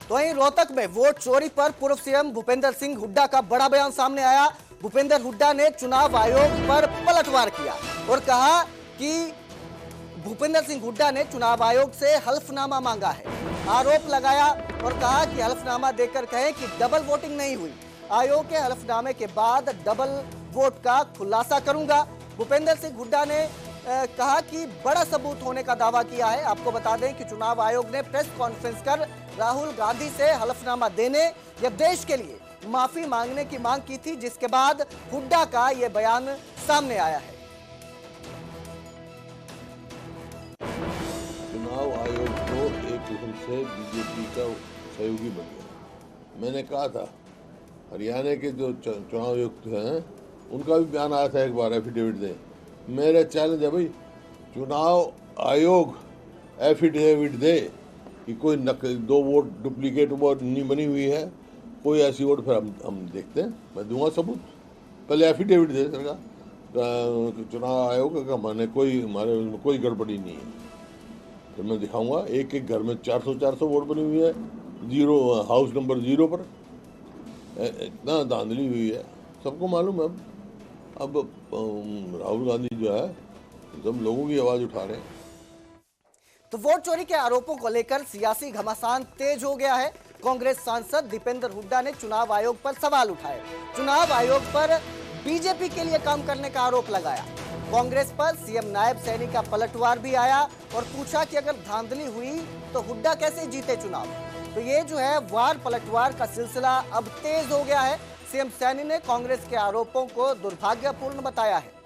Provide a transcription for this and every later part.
तो वहीं रोहतक में वोट चोरी पर पूर्व सीएम भूपेंद्र सिंह हुड्डा का बड़ा बयान सामने आया। भूपेंद्र हुड्डा ने चुनाव आयोग पर पलटवार किया और कहा कि भूपेंद्र सिंह हुड्डा ने चुनाव आयोग से हल्फनामा मांगा है। आरोप लगाया और कहा कि हल्फनामा देकर कहें कि डबल वोटिंग नहीं हुई। आयोग के हल्फनामे के बाद डबल वोट का खुलासा करूंगा। भूपेंद्र सिंह हुड्डा ने कहा कि बड़ा सबूत होने का दावा किया है। आपको बता दें कि चुनाव आयोग ने प्रेस कॉन्फ्रेंस कर राहुल गांधी से हलफनामा देने या देश के लिए माफी मांगने की मांग की थी, जिसके बाद हुड्डा का यह बयान सामने आया है। चुनाव आयोग तो एक किस्म से बीजेपी का सहयोगी बन गया। मैंने कहा था हरियाणा के जो चुनाव आयुक्त हैं उनका भी बयान आया था, एक बार एफिडेविट दें। मेरा चैलेंज है भाई, चुनाव आयोग एफिडेविट दे कि कोई दो वोट डुप्लीकेट वोट नहीं बनी हुई है, कोई ऐसी वोट, फिर हम देखते हैं, मैं दूंगा सबूत। पहले एफिडेविट दे सरकार चुनाव आयोग का, मैंने कोई हमारे उसमें कोई गड़बड़ी नहीं है, तो मैं दिखाऊंगा। एक एक घर में 400 वोट बनी हुई है, जीरो हाउस नंबर 0 पर इतना धांधली हुई है, सबको मालूम है। अब राहुल गांधी जो है सब लोगों की आवाज उठा रहे हैं। तो वोट चोरी के आरोपों को लेकर सियासी घमासान तेज हो गया है। कांग्रेस सांसद दीपेंद्र हुड्डा ने चुनाव आयोग पर सवाल उठाए। चुनाव आयोग पर बीजेपी के लिए काम करने का आरोप लगाया। कांग्रेस पर सीएम नायब सैनी का पलटवार भी आया और पूछा कि अगर धांधली हुई तो हुड्डा कैसे जीते चुनाव। तो ये जो है वार पलटवार का सिलसिला अब तेज हो गया है। सीएम सैनी ने कांग्रेस के आरोपों को दुर्भाग्यपूर्ण बताया है।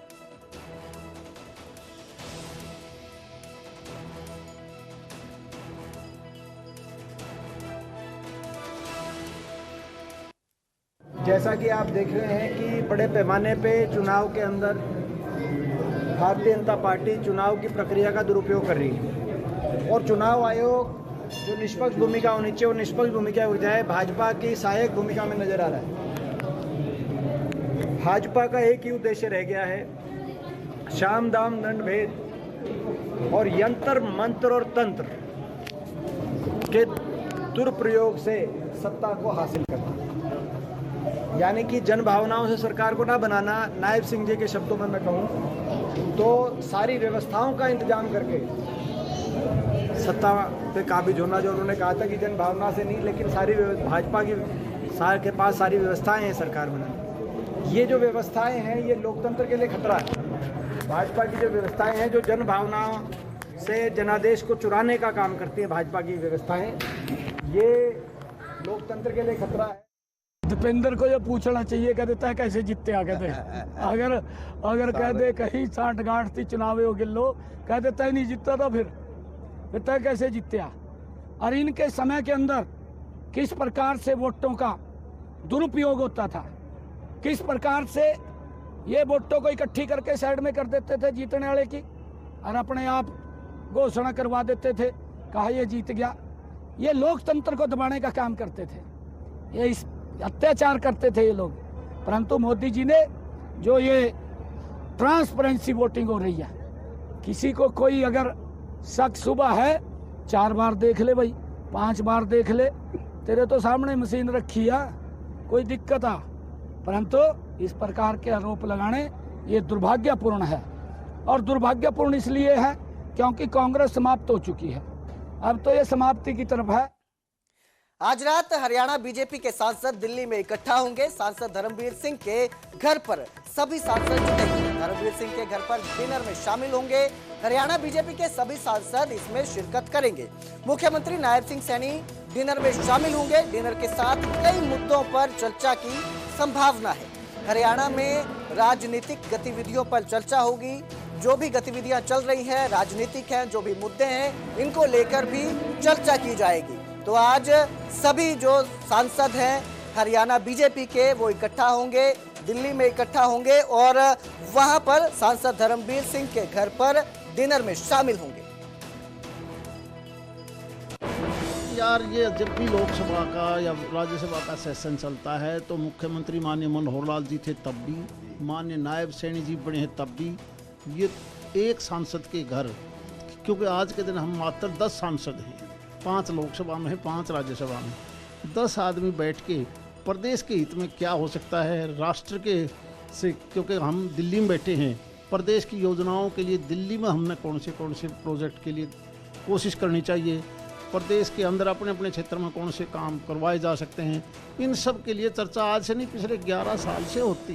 जैसा कि आप देख रहे हैं कि बड़े पैमाने पे चुनाव के अंदर भारतीय जनता पार्टी चुनाव की प्रक्रिया का दुरुपयोग कर रही है और चुनाव आयोग जो निष्पक्ष भूमिका होनी चाहिए वो निष्पक्ष भूमिका हो जाए भाजपा की सहायक भूमिका में नजर आ रहा है। भाजपा का एक ही उद्देश्य रह गया है, शाम दाम दंड भेद और यंत्र मंत्र और तंत्र के दुरुपयोग से सत्ता को हासिल करना, यानी कि जन भावनाओं से सरकार को ना बनाना। नायब सिंह जी के शब्दों में मैं कहूँ तो सारी व्यवस्थाओं का इंतजाम करके सत्ता पे काबिज होना, जो उन्होंने कहा था कि जन भावना से नहीं, लेकिन सारी भाजपा की के पास सारी व्यवस्थाएं हैं सरकार बनाने। ये जो व्यवस्थाएं हैं ये लोकतंत्र के लिए खतरा है। भाजपा की जो व्यवस्थाएं हैं जो जन भावनाओं से जनादेश को चुराने का काम करती हैं, भाजपा की व्यवस्थाएं, ये लोकतंत्र के लिए खतरा है। दीपेंद्र को ये पूछना चाहिए, कह देता है कैसे जीतते आ कहते अगर कह दे कहीं 60 गांठ थी चुनाव गिल्लो, कह देता है नहीं जीतता था, फिर कहता है कैसे जीतते आ। और इनके समय के अंदर किस प्रकार से वोटों का दुरुपयोग होता था, किस प्रकार से ये वोटों को इकट्ठी करके साइड में कर देते थे जीतने वाले की और अपने आप घोषणा करवा देते थे, कहा ये जीत गया। ये लोकतंत्र को दबाने का काम करते थे, ये इस अत्याचार करते थे ये लोग। परंतु मोदी जी ने जो ये ट्रांसपेरेंसी वोटिंग हो रही है, किसी को कोई अगर शक सुबह है 4 बार देख ले भाई, 5 बार देख ले, तेरे तो सामने मशीन रखी है, कोई दिक्कत आ। परंतु इस प्रकार के आरोप लगाने ये दुर्भाग्यपूर्ण है और दुर्भाग्यपूर्ण इसलिए है क्योंकि कांग्रेस समाप्त हो चुकी है, अब तो ये समाप्ति की तरफ है। आज रात हरियाणा बीजेपी के सांसद दिल्ली में इकट्ठा होंगे। सांसद धर्मवीर सिंह के घर पर सभी सांसद जुटेंगे। धर्मवीर सिंह के घर पर डिनर में शामिल होंगे। हरियाणा बीजेपी के सभी सांसद इसमें शिरकत करेंगे। मुख्यमंत्री नायब सिंह सैनी डिनर में शामिल होंगे। डिनर के साथ कई मुद्दों पर चर्चा की संभावना है। हरियाणा में राजनीतिक गतिविधियों पर चर्चा होगी। जो भी गतिविधियां चल रही हैं, राजनीतिक हैं, जो भी मुद्दे हैं, इनको लेकर भी चर्चा की जाएगी। तो आज सभी जो सांसद हैं हरियाणा बीजेपी के वो इकट्ठा होंगे, दिल्ली में इकट्ठा होंगे और वहां पर सांसद धर्मवीर सिंह के घर पर डिनर में शामिल होंगे। यार ये जब भी लोकसभा का या राज्यसभा का सेशन चलता है तो मुख्यमंत्री माननीय मनोहर लाल जी थे तब भी, माननीय नायब सैनी जी बने हैं तब भी, ये एक सांसद के घर, क्योंकि आज के दिन हम मात्र 10 सांसद हैं, 5 लोकसभा में हैं, 5 राज्यसभा में, 10 आदमी बैठ के प्रदेश के हित में क्या हो सकता है, राष्ट्र के से, क्योंकि हम दिल्ली में बैठे हैं, प्रदेश की योजनाओं के लिए दिल्ली में हमने कौन से प्रोजेक्ट के लिए कोशिश करनी चाहिए, प्रदेश के अंदर अपने अपने क्षेत्र में कौन से काम करवाए जा सकते हैं, इन सब के लिए चर्चा आज से नहीं पिछले 11 साल से होती है।